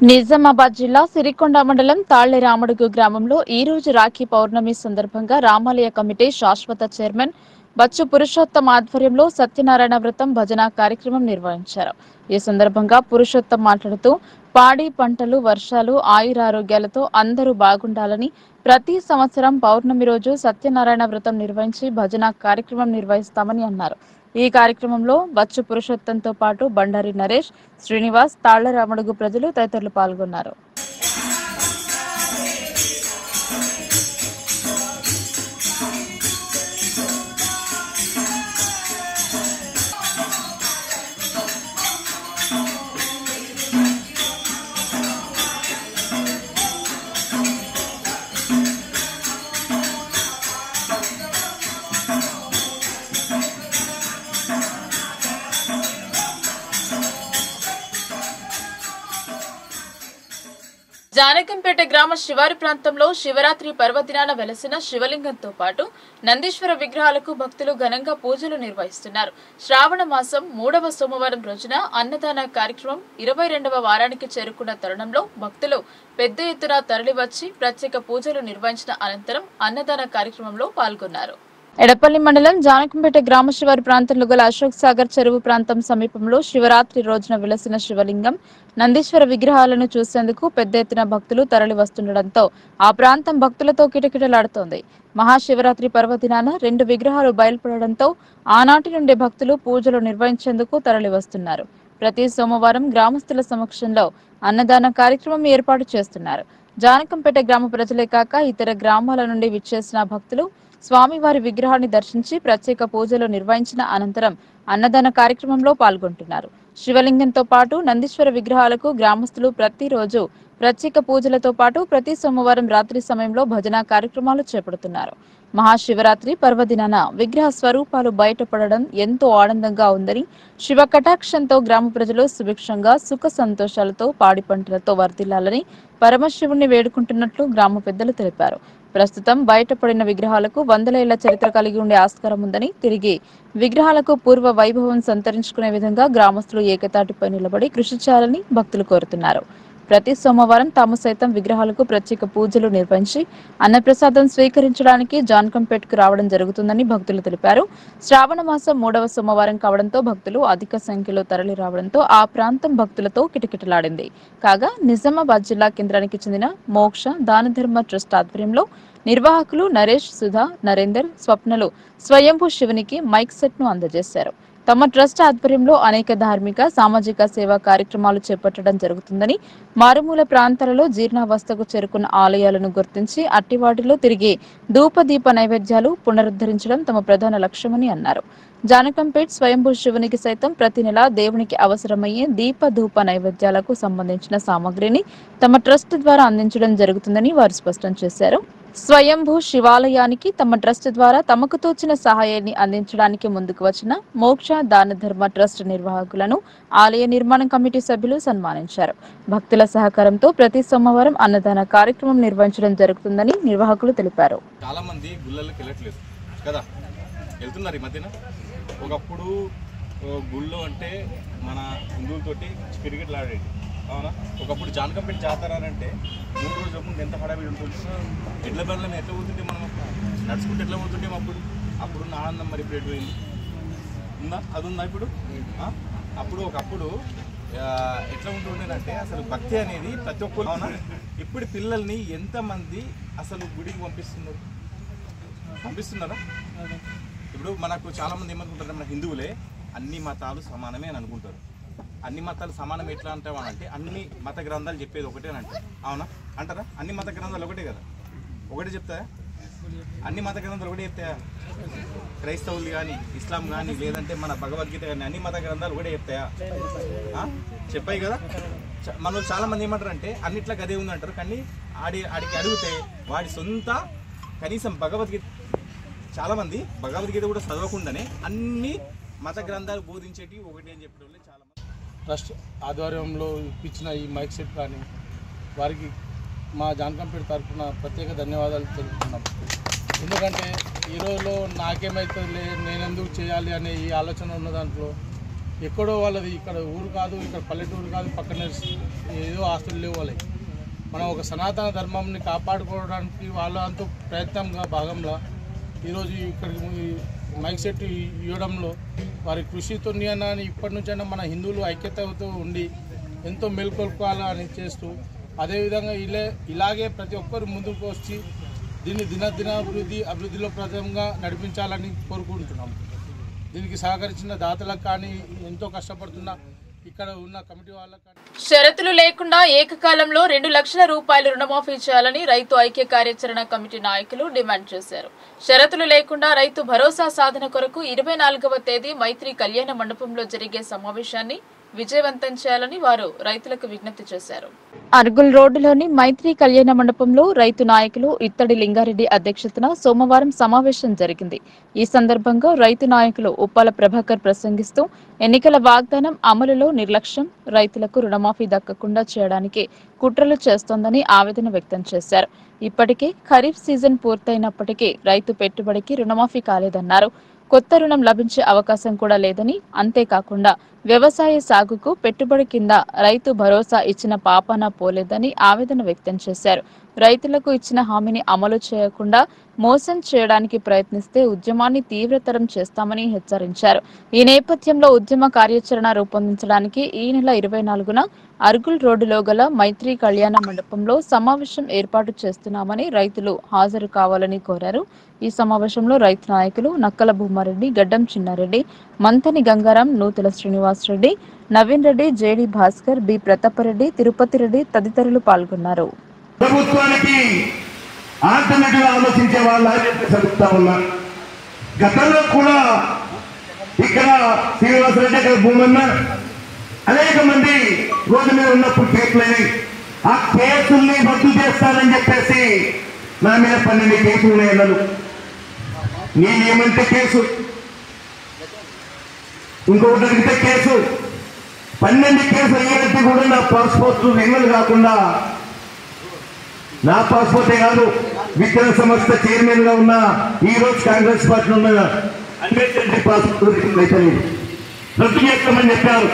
నిజామాబాద్ జిల్లా సిరికొండ మండలం తాళ్లె రామడుగు గ్రామంలో ఈ రోజు రాఖీ పౌర్ణమి సందర్భంగా రామాలయ కమిటీ శాశ్వత చైర్మన్ బచ్చు పురుషోత్తం ఆధ్వర్యంలో సత్యనారాయణ వ్రతం భజన కార్యక్రమం నిర్వహించారు. ఈ సందర్భంగా పురుషోత్తం మాట్లాడుతూ పాడి పంటలు, వర్షాలు, ఆయురారోగ్యాలతో అందరూ బాగుండాలని, ప్రతి సంవత్సరం పౌర్ణమి రోజు సత్యనారాయణ వ్రతం నిర్వహించి భజన కార్యక్రమం నిర్వహిస్తామని అన్నారు. ఈ కార్యక్రమంలో బచ్చు పురుషోత్తంతో పాటు బండారి నరేష్, శ్రీనివాస్, తాళ్ల రామడుగు ప్రజలు తదితరులు పాల్గొన్నారు. జానకంపేట గ్రామ శివారు ప్రాంతంలో శివరాత్రి పర్వదినాన వెలసిన శివలింగంతో పాటు నందీశ్వర విగ్రహాలకు భక్తులు ఘనంగా పూజలు నిర్వహిస్తున్నారు. శ్రావణ మాసం 3వ సోమవారం రోజున అన్నదాన కార్యక్రమం 22వ వారానికి చేరుకున్న తరుణంలో భక్తులు పెద్ద ఎత్తున తరలివచ్చి ప్రత్యేక పూజలు నిర్వహించిన అనంతరం అన్నదాన కార్యక్రమంలో పాల్గొన్నారు. ఎడపల్లి మండలం జానకంపేట గ్రామ శివారు ప్రాంతంలో గల అశోక్ సాగర్ చెరువు ప్రాంతం సమీపంలో శివరాత్రి రోజున వెలసిన శివలింగం, నందీశ్వర విగ్రహాలను చూసేందుకు పెద్ద ఎత్తున భక్తులు తరలి వస్తుండటంతో ఆ ప్రాంతం భక్తులతో కిటకిటలాడుతోంది. మహాశివరాత్రి పర్వదినాన 2 విగ్రహాలు బయలుపడడంతో ఆనాటి నుండి భక్తులు పూజలు నిర్వహించేందుకు తరలి వస్తున్నారు. ప్రతి సోమవారం గ్రామస్తుల సమక్షంలో అన్నదాన కార్యక్రమం ఏర్పాటు చేస్తున్నారు. జానకంపేట గ్రామ ప్రజలే కాక ఇతర గ్రామాల నుండి విచ్చేసిన భక్తులు స్వామివారి విగ్రహాన్ని దర్శించి ప్రత్యేక పూజలు నిర్వహించిన అనంతరం అన్నదాన కార్యక్రమంలో పాల్గొంటున్నారు. శివలింగంతో పాటు నందీశ్వర విగ్రహాలకు గ్రామస్తులు ప్రతిరోజు ప్రత్యేక పూజలతో పాటు ప్రతి సోమవారం రాత్రి సమయంలో భజన కార్యక్రమాలు చేపడుతున్నారు. మహాశివరాత్రి పర్వదినాన విగ్రహ స్వరూపాలు బయటపడడం ఎంతో ఆనందంగా ఉందని, శివ కటాక్షంతో గ్రామ ప్రజలు సుభిక్షంగా సుఖ సంతోషాలతో పాడి పంటలతో వర్ధిల్లాలని పరమశివుణ్ణి వేడుకుంటున్నట్లు గ్రామ పెద్దలు తెలిపారు. ప్రస్తుతం బయటపడిన విగ్రహాలకు వందల ఏళ్ల చరిత్ర కలిగి ఉండే ఆస్కారం ఉందని, తిరిగి విగ్రహాలకు పూర్వ వైభవం సంతరించుకునే విధంగా గ్రామస్తులు ఏకతాటిపై నిలబడి కృషి చేయాలని భక్తులు కోరుతున్నారు. ప్రతి సోమవారం తాము సైతం విగ్రహాలకు ప్రత్యేక పూజలు నిర్వహించి అన్నప్రసాదం స్వీకరించడానికి జాన్కంపేట్కు రావడం జరుగుతుందని భక్తులు తెలిపారు. శ్రావణ మాసం 3వ సోమవారం కావడంతో భక్తులు అధిక సంఖ్యలో తరలి రావడంతో ఆ ప్రాంతం భక్తులతో కిటకిటలాడింది. కాగా నిజామాబాద్ జిల్లా కేంద్రానికి చెందిన మోక్ష దానధర్మ ట్రస్ట్ ఆధ్వర్యంలో నిర్వాహకులు నరేష్, సుధా, నరేందర్, స్వప్నలు స్వయంభూ శివునికి మైక్ సెట్ ను అందజేశారు. తమ ట్రస్ట్ ఆధ్వర్యంలో అనేక ధార్మిక, సామాజిక సేవా కార్యక్రమాలు చేపట్టడం జరుగుతుందని, మారుమూల ప్రాంతాలలో జీర్ణావస్థకు చేరుకున్న ఆలయాలను గుర్తించి అట్టివాటిలో తిరిగి ధూపదీప నైవేద్యాలు పునరుద్ధరించడం తమ ప్రధాన లక్ష్యమని అన్నారు. జానకంపేట్ స్వయంభూ శివునికి సైతం ప్రతి నెల దేవునికి అవసరమయ్యే దీప ధూప నైవేద్యాలకు సంబంధించిన సామగ్రిని తమ ట్రస్ట్ ద్వారా అందించడం జరుగుతుందని వారు స్పష్టం చేశారు. స్వయంభూ శివాలయానికి తమ ట్రస్ట్ ద్వారా తమకు తోచిన సహాయాన్ని అందించడానికి ముందుకు వచ్చిన మోక్ష దాన ధర్మ ట్రస్ట్ నిర్వాహకులను ఆలయ నిర్మాణ కమిటీ సభ్యులు సన్మానించారు. భక్తుల సహకారంతో ప్రతి సోమవారం అన్నదాన కార్యక్రమం నిర్వహించడం జరుగుతుందని నిర్వాహకులు తెలిపారు. చాలా మంది గుళ్ళకి వెళ్ళట్లేదు కదా, వెళ్తున్నారు ఈ మధ్యన. ఒకప్పుడు గుళ్ళు అంటే మన హిందువులతోటి క్రికెట్లు ఆడేది, అవునా? ఒకప్పుడు జానకంపేట జాతర అంటే 3 రోజుల ముందు ఎంత హడావిడి ఉంటుంది. ఎడ్ల బండ్ల మీద ఎట్లా పోతుంటే మనం నడుచుకుంటే ఎట్లా పోతుంటే అప్పుడున్న ఆనందం మరి ఇప్పుడు ఎటుపోయింది? ఉందా? అది ఉందా ఇప్పుడు? ఒకప్పుడు ఎట్లా ఉంటుండేనంటే అసలు భక్తి అనేది ప్రతి ఒక్కరు, అవునా? ఇప్పుడు పిల్లల్ని ఎంతమంది అసలు గుడికి పంపిస్తున్నారా? ఇప్పుడు మనకు చాలామంది ఏమనుకుంటారు, మన హిందువులే అన్ని మతాలు సమానమే అని అనుకుంటారు. అన్ని మతాలు సమానం ఎట్లా అంటామనంటే అన్ని మత గ్రంథాలు చెప్పేది ఒకటే అని అంటారు, అవునా? అంటారా? అన్ని మత గ్రంథాలు ఒకటే కదా, ఒకటే చెప్తాయా? అన్ని మత గ్రంథాలు ఒకటే చెప్తాయా? క్రైస్తవులు కానీ, ఇస్లాం కానీ, లేదంటే మన భగవద్గీత కానీ అన్ని మత గ్రంథాలు ఒకటే చెప్తాయా? చెప్పాయి కదా. మన చాలా మంది ఏమంటారు అంటే అన్నిట్లా గదే ఉంది అంటారు. కానీ ఆడికి అడిగితే వాడి సొంత కనీసం భగవద్గీత, చాలామంది భగవద్గీత కూడా చదవకుండానే అన్ని మత గ్రంథాలు బోధించేటివి ఒకటి అని చెప్పడం వల్ల చాలా మంది ట్రస్ట్ ఆధ్వర్యంలో ఇప్పించిన ఈ మైక్ సెట్ కానీ వారికి మా జానకంపేట తరఫున ప్రత్యేక ధన్యవాదాలు తెలుపుతున్నాం. ఎందుకంటే ఈ రోజులో నాకేమైతే నేనెందుకు చేయాలి అనే ఈ ఆలోచన ఉన్న దాంట్లో ఎక్కడో వాళ్ళది ఇక్కడ ఊరు కాదు, ఇక్కడ పల్లెటూరు కాదు, పక్కన ఏదో ఆస్తులు లేవు వాళ్ళకి. మనం ఒక సనాతన ధర్మంని కాపాడుకోవడానికి వాళ్ళంతా ప్రయత్నంగా భాగంలో ఈరోజు ఇక్కడికి మైక్ సెట్ ఇవ్వడంలో వారి కృషితో అని ఇప్పటి నుంచైనా మన హిందువులు ఐక్యతతో ఉండి ఎంతో మేల్కొల్పాలని చేస్తూ, అదేవిధంగా ఇలాగే ప్రతి ఒక్కరు ముందుకు వచ్చి దీన్ని అభివృద్ధిలో ప్రథమంగా నడిపించాలని కోరుకుంటున్నాం. దీనికి సహకరించిన దాతలకు కానీ, ఎంతో కష్టపడుతున్న ఇక్కడ ఉన్న కమిటీ వాళ్ళకి కానీ. షరతులు లేకుండా ఏకకాలంలో 2 లక్షల రూపాయలు రుణమాఫీ చేయాలని రైతు ఐక్య కార్యాచరణ కమిటీ నాయకులు డిమాండ్ చేశారు. షరతులు లేకుండా రైతు భరోసా సాధన కొరకు 24వ తేదీ మైత్రి కళ్యాణ మండపంలో జరిగే సమావేశాన్ని విజయవంతం చేయాలని వారు రైతులకు విజ్ఞప్తి చేశారు. అర్గుల్ రోడ్డులోని మైత్రి కళ్యాణ మండపంలో రైతు నాయకులు ఇత్తడి లింగారెడ్డి అధ్యక్షతన సోమవారం సమావేశం జరిగింది. ఈ సందర్భంగా రైతు నాయకులు ఉప్పాల ప్రభాకర్ ప్రసంగిస్తూ ఎన్నికల వాగ్దానం అమలులో నిర్లక్ష్యం, రైతులకు రుణమాఫీ దక్కకుండా చేయడానికి కుట్రలు చేస్తోందని ఆవేదన వ్యక్తం చేశారు. ఇప్పటికే ఖరీఫ్ సీజన్ పూర్తయినప్పటికీ రైతు పెట్టుబడికి రుణమాఫీ కాలేదన్నారు. కొత్త రుణం లభించే అవకాశం కూడా లేదని, అంతేకాకుండా వ్యవసాయ సాగుకు పెట్టుబడి కింద రైతు భరోసా ఇచ్చిన పాపాన పోలేదని ఆవేదన వ్యక్తం చేశారు. రైతులకు ఇచ్చిన హామీని అమలు చేయకుండా మోసం చేయడానికి ప్రయత్నిస్తే ఉద్యమాన్ని తీవ్రతరం చేస్తామని హెచ్చరించారు. ఈ నేపథ్యంలో ఉద్యమ కార్యాచరణ రూపొందించడానికి ఈ నెల 24న అర్గుల్ రోడ్డులో గల మైత్రి కళ్యాణ మండపంలో సమావేశం ఏర్పాటు చేస్తున్నామని రైతులు హాజరు కావాలని కోరారు. ఈ సమావేశంలో రైతు నాయకులు నక్కల భూమారెడ్డి, గడ్డం చిన్నారెడ్డి, మంతని గంగారాం, నూతల శ్రీనివాస్ రెడ్డి, నవీన్ రెడ్డి, జేడి భాస్కర్, బి ప్రతాపరెడ్డి, తిరుపతి రెడ్డి తదితరులు పాల్గొన్నారు. ప్రభుత్వానికి ఆల్టర్నేటివ్ ఆలోచించే వాళ్ళ చదువుతా ఉన్నారు. గతంలో కూడా ఇక్కడ శ్రీనివాసరెడ్డి అక్కడ భూమన్న అనేక మంది రోడ్డు మీద ఉన్నప్పుడు కేసులని ఆ కేసుల్ని రద్దు చేస్తానని చెప్పేసి నా మీద 12 కేసులు ఉన్నాయన్నారు. నేనేమంటే కేసు, ఇంకొకటి అడిగితే కేసు, 12 కేసులు అయ్యేటట్టు కూడా నా పాస్పోర్ట్ రెన్యువల్ కాకుండా, నా పాస్పోర్టే కాదు విద్యా సంస్థ చైర్మన్ గా ఉన్న ఈ రోజు కాంగ్రెస్ పార్టీలో ఉన్న అంబేద్కర్ పాస్పోర్ట్ అయితే రద్దు చేస్తామని చెప్పారు.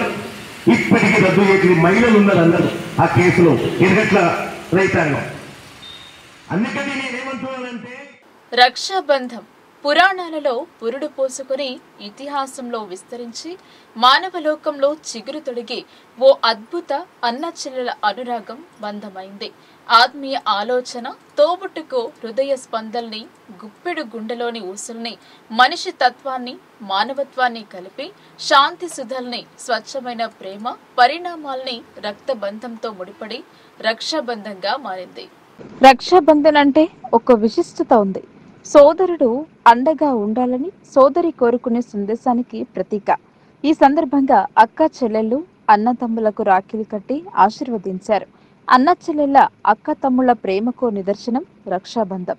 ఇప్పటికీ రద్దు చేసి మహిళలు ఉన్నారు అందరూ ఆ కేసులో ఎరగట్ల రైతాంగం. అందుకని నేనేమంటున్నానంటే రక్షాబంధం పురాణాలలో పురుడు పోసుకుని ఇతిహాసంలో విస్తరించి మానవలోకంలో చిగురు తొడిగి ఓ అద్భుత అన్నచెల్లెల అనురాగం బంధమైంది. ఆత్మీయ ఆలోచన తోబుట్టుకు హృదయ స్పందల్ని, గుప్పెడు గుండెలోని ఊసుల్ని, మనిషి తత్వాన్ని మానవత్వాన్ని కలిపి శాంతి సుధల్ని, స్వచ్ఛమైన ప్రేమ పరిణామాల్ని రక్తబంధంతో ముడిపడి రక్షాబంధంగా మారింది. రక్షాబంధన్ అంటే ఒక విశిష్టత ఉంది. సోదరుడు అండగా ఉండాలని సోదరి కోరుకునే సందేశానికి ప్రతీక. ఈ సందర్భంగా అక్క చెల్లెళ్ళు అన్నతమ్ములకు రాఖీలు కట్టి ఆశీర్వదించారు. అన్న చెల్లెళ్ళ అక్క తమ్ముళ్ల ప్రేమకు నిదర్శనం రక్షాబంధం.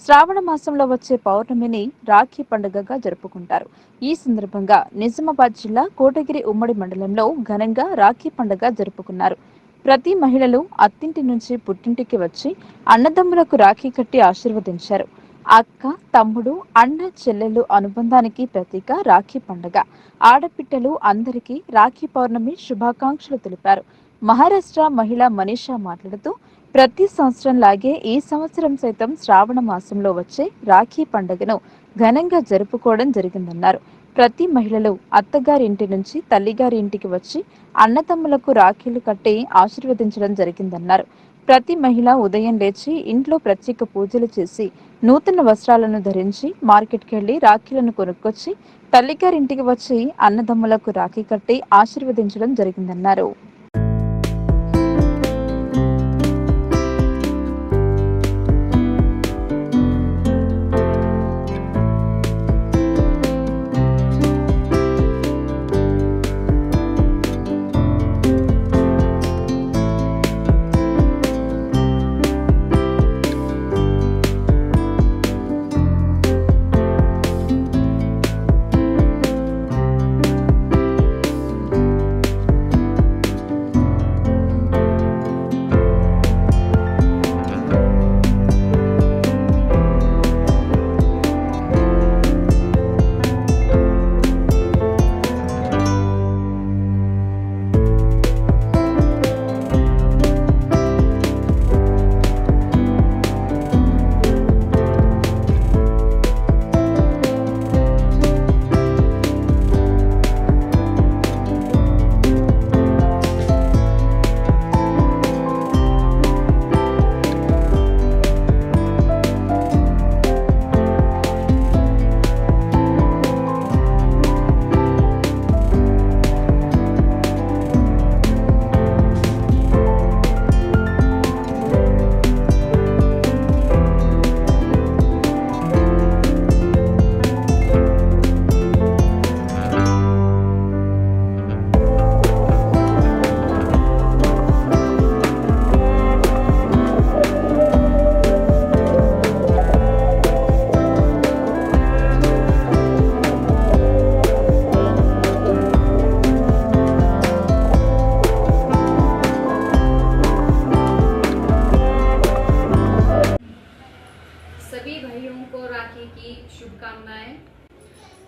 శ్రావణ మాసంలో వచ్చే పౌర్ణమిని రాఖీ పండుగగా జరుపుకుంటారు. ఈ సందర్భంగా నిజామాబాద్ జిల్లా కోటగిరి ఉమ్మడి మండలంలో ఘనంగా రాఖీ పండుగ జరుపుకున్నారు. ప్రతి మహిళలు అత్తింటి నుంచి పుట్టింటికి వచ్చి అన్నదమ్ములకు రాఖీ కట్టి ఆశీర్వదించారు. అక్క, తమ్ముడు, అన్న, చెల్లెళ్ళు అనుబంధానికి ప్రతీక రాఖీ పండుగ. ఆడపిట్టలు అందరికీ రాఖీ పౌర్ణమి శుభాకాంక్షలు తెలిపారు. మహారాష్ట్ర మహిళ మనీషా మాట్లాడుతూ, ప్రతి సంవత్సరం లాగే ఈ సంవత్సరం సైతం శ్రావణ మాసంలో వచ్చే రాఖీ పండుగను ఘనంగా జరుపుకోవడం జరిగిందన్నారు. ప్రతి మహిళలు అత్తగారి ఇంటి నుంచి తల్లిగారి ఇంటికి వచ్చి అన్నతమ్ములకు రాఖీలు కట్టి ఆశీర్వదించడం జరిగిందన్నారు. ప్రతి మహిళ ఉదయం లేచి ఇంట్లో ప్రత్యేక పూజలు చేసి నూతన వస్త్రాలను ధరించి మార్కెట్కి వెళ్లి రాఖీలను కొనుక్కొచ్చి తల్లిగారింటికి వచ్చి అన్నదమ్ములకు రాఖీ కట్టి ఆశీర్వదించడం జరిగిందన్నారు.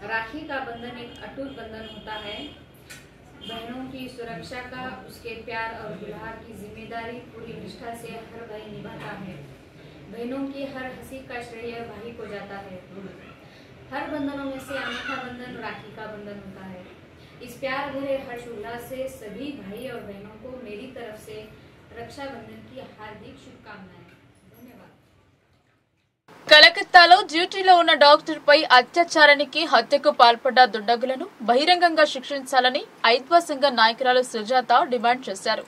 राखी का बंधन एक अटूट बंधन होता है। बहनों की सुरक्षा का, उसके प्यार और दुलार की जिम्मेदारी पूरी निष्ठा से हर भाई निभाता है। बहनों की हर हंसी का श्रेय भाई को जाता है। हर बंधनों में से अनोखा बंधन राखी का बंधन होता है। इस प्यार भरे हर्ष उल्लास से सभी भाई और बहनों को मेरी तरफ से रक्षाबंधन की हार्दिक शुभकामनाएं। धन्यवाद। కలకత్తాలో డ్యూటీలో ఉన్న డాక్టర్ పై అత్యాచారానికి హత్యకు పాల్పడ్డ దుండగులను బహిరంగంగా శిక్షించాలని ఐద్వా సంఘ నాయకురాలు సుజాత డిమాండ్ చేశారు.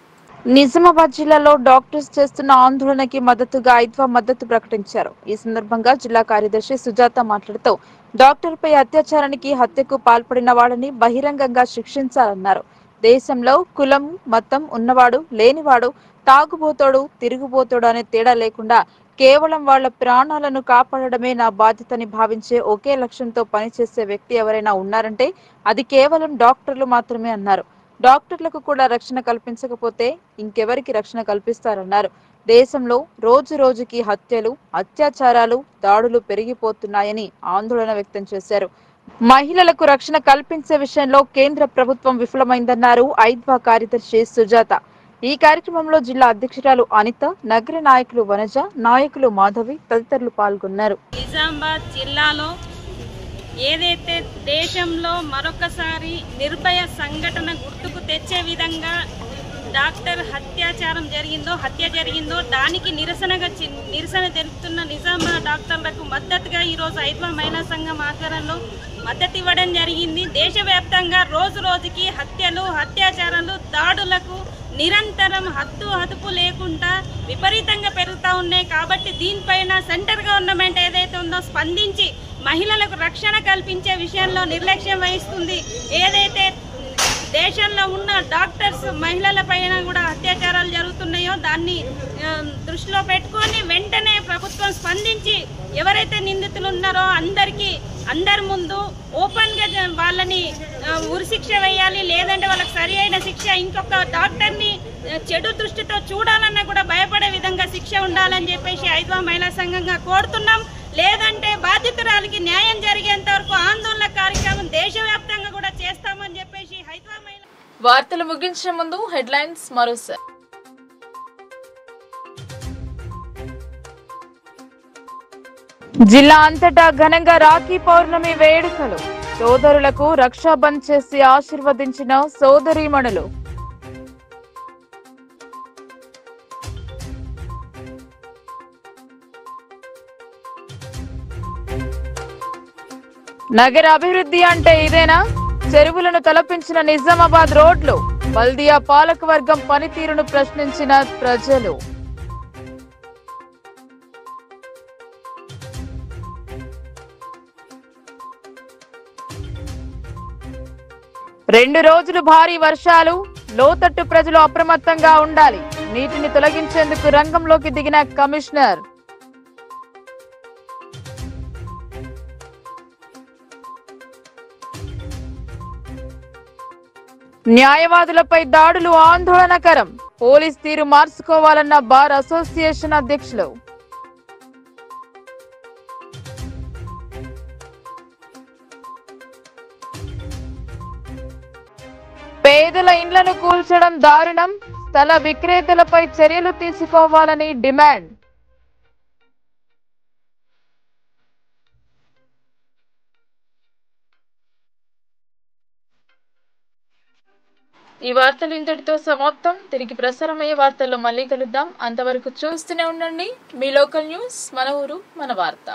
నిజామాబాద్ జిల్లాలో డాక్టర్స్ చేస్తున్న ఆందోళనకి మద్దతుగా ఐద్వా మద్దతు ప్రకటించారు. ఈ సందర్భంగా జిల్లా కార్యదర్శి సుజాత మాట్లాడుతూ, డాక్టర్ పై అత్యాచారానికి హత్యకు పాల్పడిన వాడిని బహిరంగంగా శిక్షించాలన్నారు. దేశంలో కులం మతం ఉన్నవాడు లేనివాడు తాగుబోతోడు తిరుగుబోతోడు అనే తేడా లేకుండా కేవలం వాళ్ల ప్రాణాలను కాపాడడమే నా బాధ్యతని భావించే ఒకే లక్ష్యంతో పనిచేసే వ్యక్తి ఎవరైనా ఉన్నారంటే అది కేవలం డాక్టర్లు మాత్రమే అన్నారు. డాక్టర్లకు కూడా రక్షణ కల్పించకపోతే ఇంకెవరికి రక్షణ కల్పిస్తారన్నారు. దేశంలో రోజు రోజుకి హత్యలు అత్యాచారాలు దాడులు పెరిగిపోతున్నాయని ఆందోళన వ్యక్తం చేశారు. మహిళలకు రక్షణ కల్పించే విషయంలో కేంద్ర ప్రభుత్వం విఫలమైందన్నారు ఐద్వా కార్యదర్శి సుజాత. ఈ కార్యక్రమంలో జిల్లా అధ్యక్షురాలు అనిత, నగర నాయకులు వనజ, నాయకులు మాధవి తదితరులు పాల్గొన్నారు. నిజామాబాద్ జిల్లాలో ఏదైతే దేశంలో మరొకసారి నిర్భయ సంఘటన గుర్తుకు తెచ్చే విధంగా డాక్టర్ హత్య జరిగిందో దానికి నిరసన తెలుపుతున్న నిజామాబాద్ డాక్టర్లకు మద్దతుగా ఈరోజు ఐద్వా మహిళా సంఘం ఆధ్వర్యంలో మద్దతు ఇవ్వడం జరిగింది. దేశవ్యాప్తంగా రోజు రోజుకి హత్యలు అత్యాచారాలు దాడులకు నిరంతరం అదుపు లేకుండా విపరీతంగా పెరుగుతూ ఉన్నాయి. కాబట్టి దీనిపైన సెంటర్ గవర్నమెంట్ ఏదైతే ఉందో స్పందించి మహిళలకు రక్షణ కల్పించే విషయంలో నిర్లక్ష్యం వహిస్తుంది. ఏదైతే దేశంలో ఉన్న డాక్టర్స్ మహిళల పైన కూడా అత్యాచారాలు జరుగుతున్నాయో దాన్ని దృష్టిలో పెట్టుకొని వెంటనే ప్రభుత్వం స్పందించి ఎవరైతే నిందితులు ఉన్నారో అందరి ముందు ఓపెన్ గా వాళ్ళని ఉరిశిక్ష వేయాలి. లేదంటే వాళ్ళకి సరి అయిన శిక్ష, ఇంకొక డాక్టర్ని చెడు దృష్టితో చూడాలన్నా కూడా భయపడే విధంగా శిక్ష ఉండాలని చెప్పేసి ఐద్వా మహిళా సంఘంగా కోరుతున్నాం. లేదంటే బాధితురాలికి న్యాయం జరిగేంత వరకు ఆందోళన కార్యక్రమం దేశవ్యాప్తంగా కూడా చేస్తామని చెప్పేసి ఐద్వా మహిళా. వార్తలు ముగించే ముందు హెడ్లైన్స్ మరోసారి. జిల్లా అంతటా ఘనంగా రాఖీ పౌర్ణమి వేడుకలు. సోదరులకు రక్షాబంధ్ చేసి ఆశీర్వదించిన సోదరీమణులు. నగర అభివృద్ధి అంటే ఇదేనా? చెరువులను తలపించిన నిజామాబాద్ రోడ్లు. బల్దియా పాలకవర్గం పనితీరును ప్రశ్నించిన ప్రజలు. రెండు రోజులు భారీ వర్షాలు. లోతట్టు ప్రజలు అప్రమత్తంగా ఉండాలి. నీటిని తొలగించేందుకు రంగంలోకి దిగిన కమిషనర్. న్యాయవాదులపై దాడులు ఆందోళనకరం. పోలీస్ తీరు మార్చుకోవాలన్న బార్ అసోసియేషన్ అధ్యక్షులు. పేదల ఇండ్లను కూల్చడం దారుణం. స్థల విక్రేతలపై చర్యలు తీసుకోవాలని డిమాండ్. ఈ వార్తలు ఇంతటితో సమాప్తం. తిరిగి ప్రసారమయ్యే వార్తల్లో మళ్ళీ కలుద్దాం. అంతవరకు చూస్తూనే ఉండండి మీ లోకల్ న్యూస్, మన ఊరు మన వార్త.